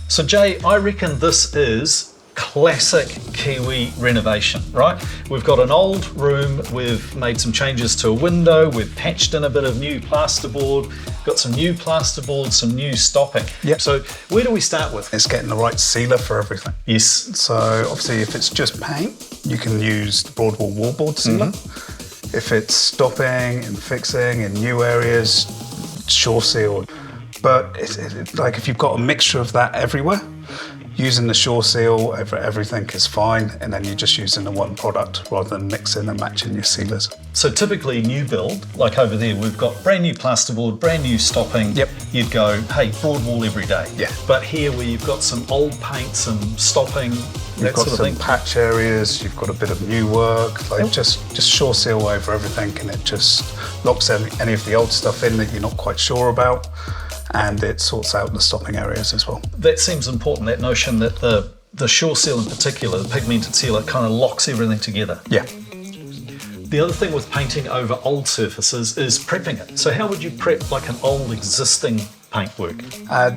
So Jay, I reckon this is classic Kiwi renovation, right? We've got an old room, we've made some changes to a window, we've patched in a bit of new plasterboard, got some new plasterboard, some new stopping. Yep. So where do we start with? It's getting the right sealer for everything. Yes. So obviously if it's just paint, you can use the broadwall wallboard sealer. If it's stopping and fixing in new areas, Sure Seal. But like if you've got a mixture of that everywhere, using the Sure Seal over everything is fine, and then you're just using the one product rather than mixing and matching your sealers. So typically new build, like over there, we've got brand new plasterboard, brand new stopping. Yep. You'd go, hey, broad wall every day. Yeah. But here where you've got some old paint, some stopping, You've got some patch areas, you've got a bit of new work, like just Sure Seal over everything, and it just locks any of the old stuff in that you're not quite sure about, and it sorts out the stopping areas as well. That seems important, that notion that the Sure Seal in particular, the pigmented sealer, kind of locks everything together. Yeah. The other thing with painting over old surfaces is prepping it. So how would you prep like an old existing paintwork?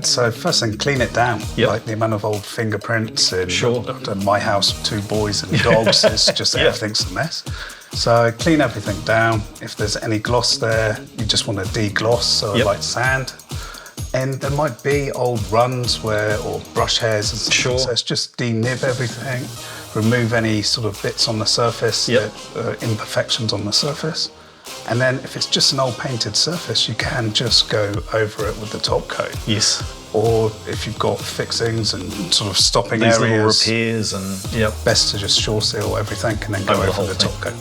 So first thing, clean it down. Yep. Like the amount of old fingerprints in Sure. my house, 2 boys and dogs, it's just everything's a mess. So clean everything down. If there's any gloss there, you just want to degloss, so like sand. And there might be old runs or brush hairs and stuff. Sure. So it's just denib everything, remove any sort of bits on the surface, imperfections on the surface. And then if it's just an old painted surface, you can just go over it with the top coat. Yes. Or if you've got fixings and sort of stopping These areas, little repairs and best to just Sure Seal everything and then go over the top coat.